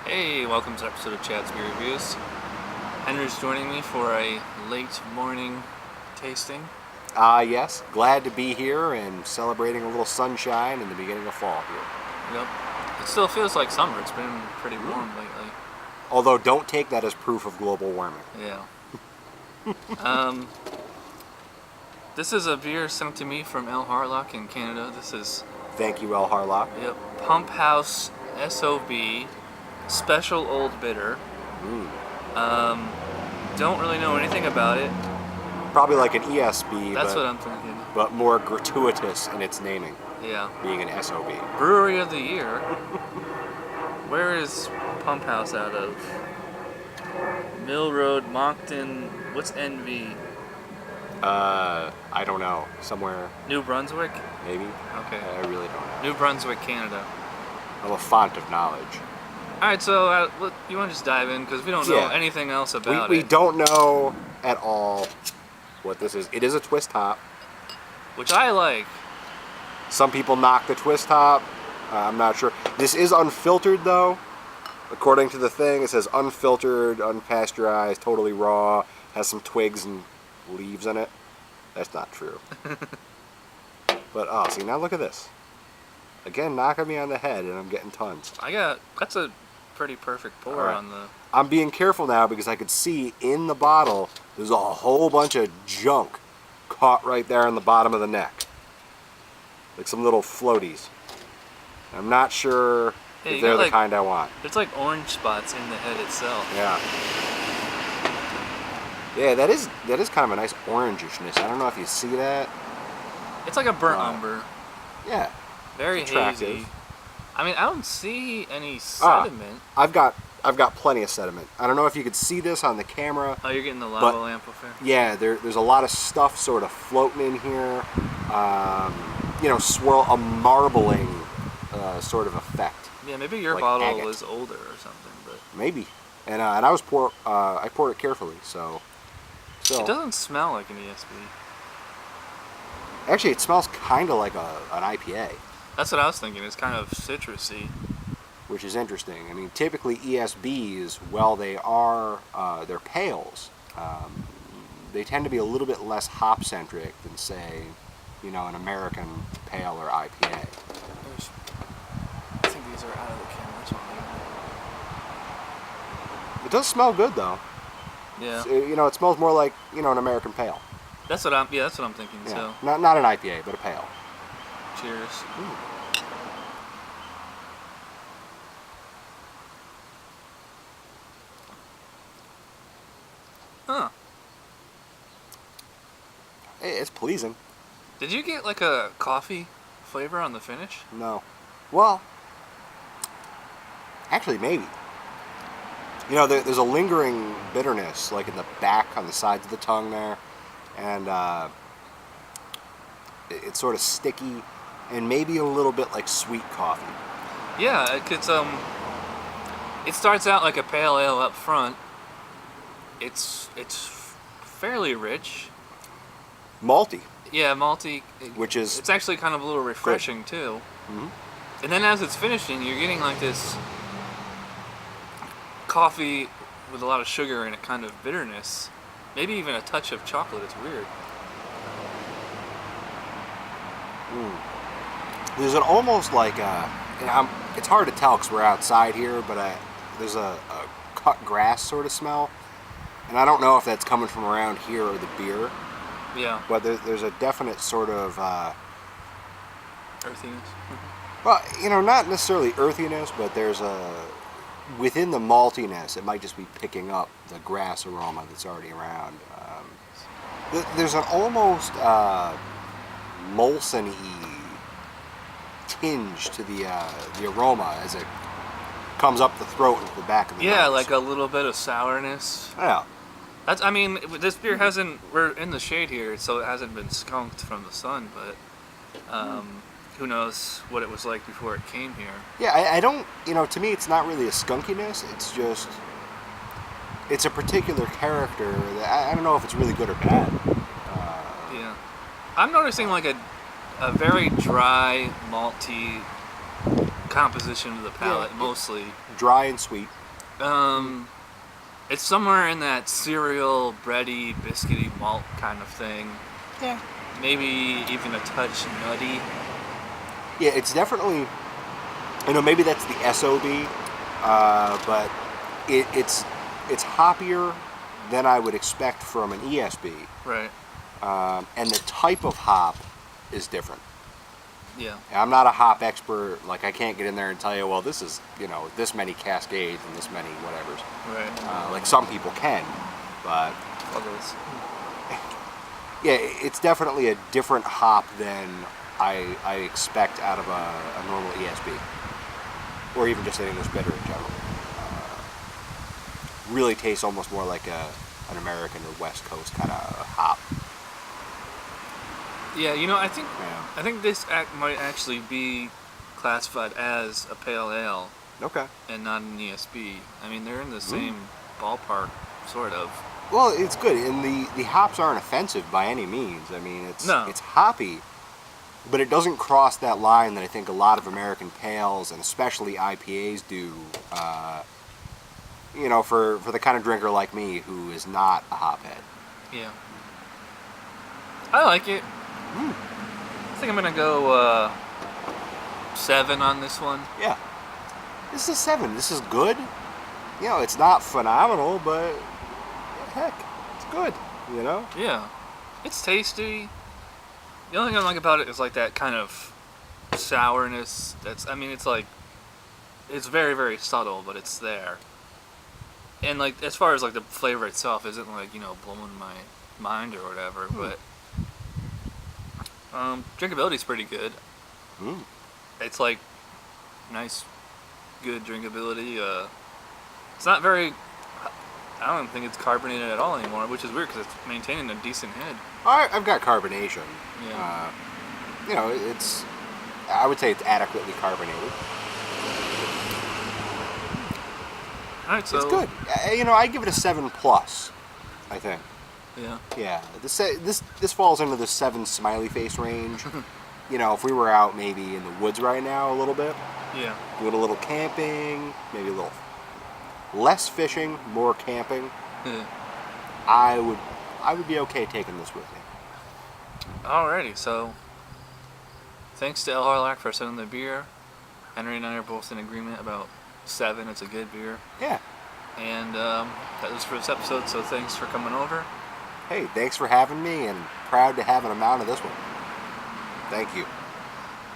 Hey, welcome to an episode of Chad's Beer Reviews. Henry's joining me for a late morning tasting. Yes, glad to be here and celebrating a little sunshine in the beginning of fall here. Yep. It still feels like summer. It's been pretty warm lately. Although, don't take that as proof of global warming. Yeah. This is a beer sent to me from El Harlock in Canada. This is... Thank you, El Harlock. Yep. Pump House S.O.B. Special Old Bitter. Don't really know anything about it. Probably like an ESB, That's what I'm thinking. but more gratuitous in its naming, Yeah. being an SOB. Brewery of the Year. Where is Pump House out of? Mill Road, Moncton. What's NV? I don't know. Somewhere, New Brunswick? maybe? Okay. I really don't know. New Brunswick, Canada. I'm a font of knowledge. Alright, so you want to just dive in? Because we don't know anything else about We it. don't know at all what this is. It is a twist hop. Which I like. Some people knock the twist hop. I'm not sure. This is unfiltered, though. According to the thing, it says unfiltered, unpasteurized, totally raw, has some twigs and leaves in it. That's not true. But, oh, see, now look at this. Again, knocking me on the head, and I'm getting tons. That's a pretty perfect pour on the... I'm being careful now because I could see in the bottle there's a whole bunch of junk caught right there on the bottom of the neck. Like some little floaties. I'm not sure if they're the kind I want. There's like orange spots in the head itself. Yeah. Yeah, that is kind of a nice orangishness. I don't know if you see that. It's like a burnt umber. Yeah. Very attractive. hazy. I mean, I don't see any sediment. I've got plenty of sediment. I don't know if you could see this on the camera. Oh, you're getting the lava lamp affair? Yeah, there's a lot of stuff sort of floating in here. A marbling sort of effect. Yeah, maybe your like bottle agate. was older or something, but... Maybe. And I poured it carefully, so... It doesn't smell like an ESB. Actually, it smells kind of like an IPA. That's what I was thinking. It's kind of citrusy. Which is interesting. I mean, typically ESBs, while they are, they're pales, they tend to be a little bit less hop-centric than, say, an American pale or IPA. I think these are out of the camera. It does smell good, though. Yeah. It smells more like, an American pale. That's what I'm thinking, Yeah. so. Not an IPA, but a pale. Cheers. Ooh. Huh. Hey, it's pleasing. Did you get like a coffee flavor on the finish? No. Well, actually, maybe. There's a lingering bitterness, like in the back on the sides of the tongue there, and it's sort of sticky, and maybe a little bit like sweet coffee. Yeah, it starts out like a pale ale up front. It's fairly rich. Malty. Yeah, malty. It's actually kind of a little refreshing too. Mm-hmm. And then as it's finishing, you're getting like this coffee with a lot of sugar and a kind of bitterness. Maybe even a touch of chocolate. It's weird. There's an almost like it's hard to tell because we're outside here, but there's a cut grass sort of smell. And I don't know if that's coming from around here or the beer. Yeah. But there's a definite sort of... earthiness. Well, not necessarily earthiness, but there's within the maltiness, it might just be picking up the grass aroma that's already around. There's an almost Molson-y tinge to the aroma as it comes up the throat into the back of the nose. Like a little bit of sourness. Yeah. This beer we're in the shade here, so it hasn't been skunked from the sun, but who knows what it was like before it came here. Yeah, I don't, to me it's not really a skunkiness, it's a particular character that I don't know if it's really good or bad. Yeah. I'm noticing like a very dry, malty composition of the palate, Yeah. mostly. Dry and sweet. It's somewhere in that cereal, bready, biscuity malt kind of thing. Yeah. Maybe even a touch nutty. Yeah, it's definitely. Maybe that's the S.O.B, but it's hoppier than I would expect from an ESB. Right. And the type of hop is different. Yeah. I'm not a hop expert. Like, I can't get in there and tell you, well, this is, this many Cascades and this many whatevers. Right. Like some people can, but Others. yeah, it's definitely a different hop than I expect out of a normal ESB, or even just an English bitter in general. Really tastes almost more like an American or West Coast kind of hop. Yeah, I think Yeah. I think this might actually be classified as a pale ale Okay. and not an ESB. I mean, they're in the same ballpark, sort of. Well, it's good, and the hops aren't offensive by any means. I mean, it's hoppy, but it doesn't cross that line that I think a lot of American pales and especially IPAs do. For the kind of drinker like me who is not a hophead. Yeah. I like it. I think I'm gonna go 7 on this one. Yeah. This is 7. This is good. It's not phenomenal, but heck, it's good. Yeah. It's tasty. The only thing I like about it is like that kind of sourness. It's very, very subtle, but it's there. And like as far as like the flavor itself isn't like, blowing my mind or whatever, but drinkability's pretty good. It's like nice, good drinkability. It's not very. I don't think it's carbonated at all anymore, which is weird because it's maintaining a decent head. I've got carbonation. Yeah. It's. I would say it's adequately carbonated. All right, so It's good. I give it a 7+. I think. Yeah. Yeah. This falls into the 7 smiley face range. If we were out maybe in the woods right now a little bit, Yeah. doing a little camping, maybe a little less fishing, more camping, Yeah. I would be okay taking this with me. Alrighty, so thanks to El Harlack for sending the beer. Henry and I are both in agreement about 7. It's a good beer. Yeah. And that was for this episode, so thanks for coming over. Hey, thanks for having me, and proud to have an amount of this one. Thank you.